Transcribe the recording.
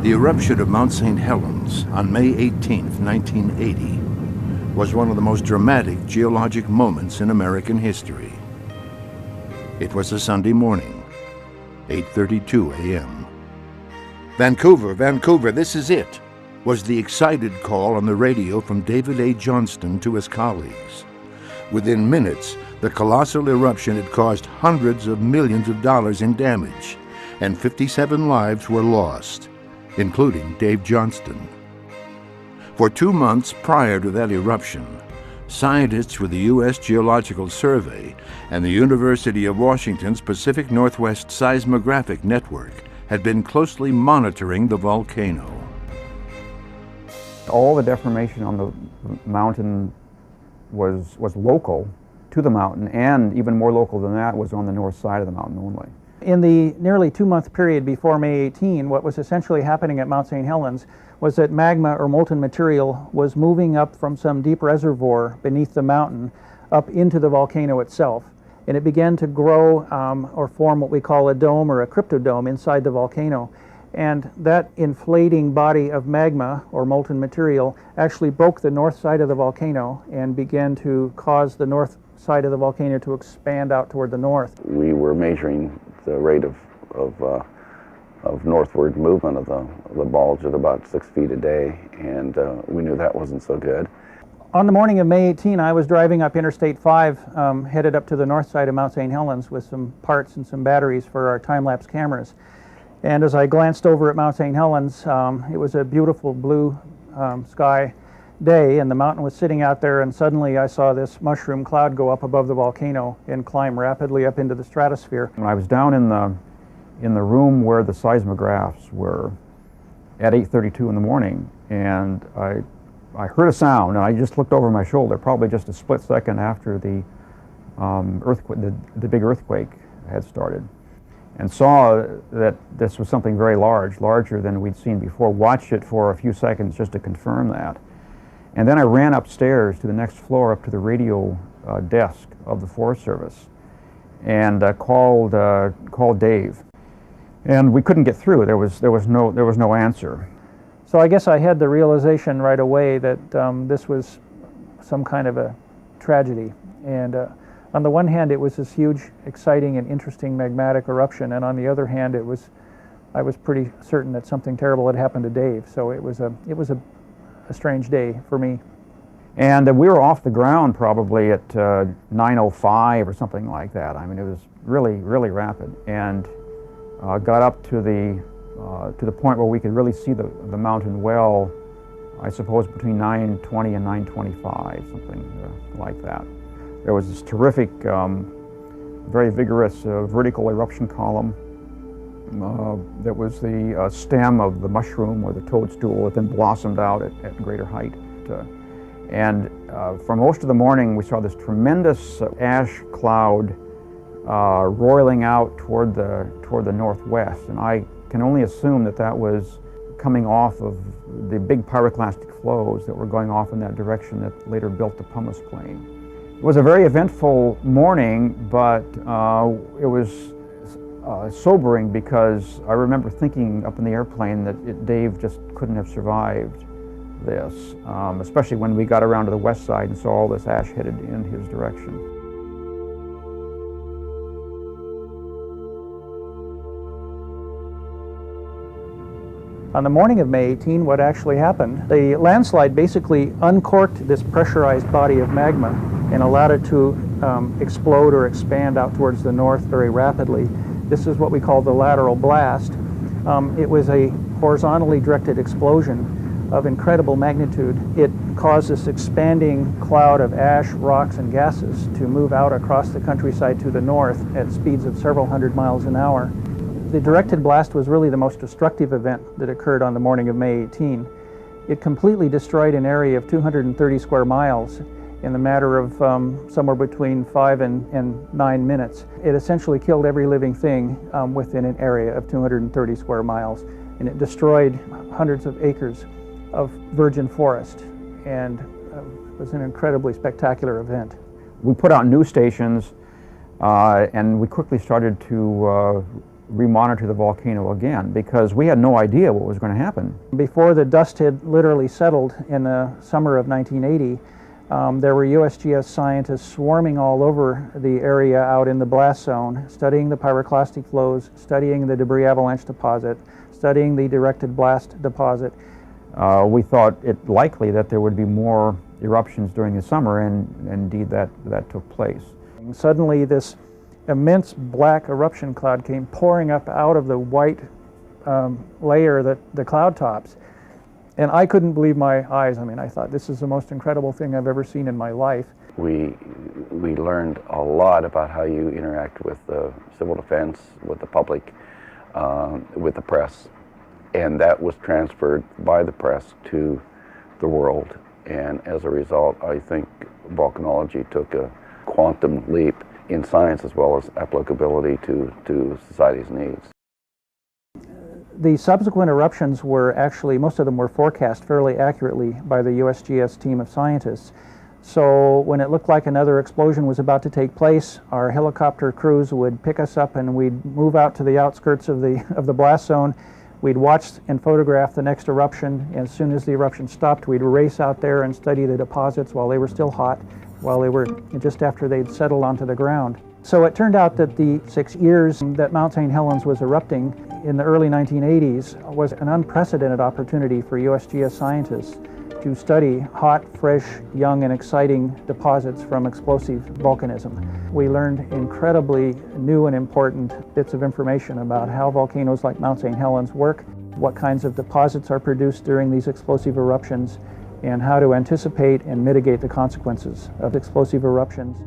The eruption of Mount St. Helens on May 18, 1980, was one of the most dramatic geologic moments in American history. It was a Sunday morning, 8:32 a.m. Vancouver, Vancouver, this is it, was the excited call on the radio from David A. Johnston to his colleagues. Within minutes, the colossal eruption had caused hundreds of millions of dollars in damage, and 57 lives were lost, including Dave Johnston. For 2 months prior to that eruption, scientists with the U.S. Geological Survey and the University of Washington's Pacific Northwest Seismographic Network had been closely monitoring the volcano. All the deformation on the mountain was local to the mountain, and even more local than that was on the north side of the mountain only. In the nearly 2-month period before May 18, what was essentially happening at Mount St. Helens was that magma or molten material was moving up from some deep reservoir beneath the mountain up into the volcano itself. And it began to grow or form what we call a dome or a cryptodome inside the volcano. And that inflating body of magma or molten material actually broke the north side of the volcano and began to cause the north side of the volcano to expand out toward the north. We were measuring the rate of northward movement of the bulge at about 6 feet a day, and we knew that wasn't so good. On the morning of May 18, I was driving up Interstate 5, headed up to the north side of Mount St. Helens with some parts and some batteries for our time-lapse cameras. And as I glanced over at Mount St. Helens, it was a beautiful blue sky day, and the mountain was sitting out there, and suddenly I saw this mushroom cloud go up above the volcano and climb rapidly up into the stratosphere. When I was down in the room where the seismographs were at 8:32 in the morning, and I heard a sound, and I just looked over my shoulder, probably just a split second after the big earthquake had started, and saw that this was something very large, larger than we'd seen before. Watched it for a few seconds just to confirm that. And then I ran upstairs to the next floor, up to the radio desk of the Forest Service, and called Dave. And we couldn't get through. There was no answer. So I guess I had the realization right away that this was some kind of a tragedy. And on the one hand, it was this huge, exciting, and interesting magmatic eruption, and on the other hand, I was pretty certain that something terrible had happened to Dave. So it was a strange day for me. And we were off the ground probably at 9:05 or something like that. I mean, it was really, really rapid, and got up to the point where we could really see the mountain well, I suppose between 9:20 and 9:25, something like that. There was this terrific, very vigorous vertical eruption column that was the stem of the mushroom or the toadstool that then blossomed out at greater height. And for most of the morning we saw this tremendous ash cloud roiling out toward the northwest, and I can only assume that was coming off of the big pyroclastic flows that were going off in that direction that later built the pumice plain. It was a very eventful morning, but it was sobering, because I remember thinking up in the airplane that Dave just couldn't have survived this, especially when we got around to the west side and saw all this ash headed in his direction. On the morning of May 18, what actually happened, the landslide basically uncorked this pressurized body of magma and allowed it to explode or expand out towards the north very rapidly. This is what we call the lateral blast. It was a horizontally directed explosion of incredible magnitude. It caused this expanding cloud of ash, rocks, and gases to move out across the countryside to the north at speeds of several hundred miles an hour. The directed blast was really the most destructive event that occurred on the morning of May 18. It completely destroyed an area of 230 square miles in the matter of somewhere between 5 and 9 minutes. It essentially killed every living thing within an area of 230 square miles, and it destroyed hundreds of acres of virgin forest, and it was an incredibly spectacular event. We put out news stations, and we quickly started to remonitor the volcano again, because we had no idea what was going to happen. Before the dust had literally settled in the summer of 1980, there were USGS scientists swarming all over the area out in the blast zone, studying the pyroclastic flows, studying the debris avalanche deposit, studying the directed blast deposit. We thought it likely that there would be more eruptions during the summer, and indeed that took place. And suddenly this immense black eruption cloud came pouring up out of the white layer that the cloud tops. And I couldn't believe my eyes. I mean, I thought, this is the most incredible thing I've ever seen in my life. We learned a lot about how you interact with the civil defense, with the public, with the press. And that was transferred by the press to the world. And as a result, I think volcanology took a quantum leap in science as well as applicability to society's needs. The subsequent eruptions were actually, most of them were forecast fairly accurately by the USGS team of scientists. So when it looked like another explosion was about to take place, our helicopter crews would pick us up and we'd move out to the outskirts of the blast zone. We'd watch and photograph the next eruption, and as soon as the eruption stopped, we'd race out there and study the deposits while they were still hot, while they were just after they'd settled onto the ground. So it turned out that the 6 years that Mount St. Helens was erupting in the early 1980s was an unprecedented opportunity for USGS scientists to study hot, fresh, young, and exciting deposits from explosive volcanism. We learned incredibly new and important bits of information about how volcanoes like Mount St. Helens work, what kinds of deposits are produced during these explosive eruptions, and how to anticipate and mitigate the consequences of explosive eruptions.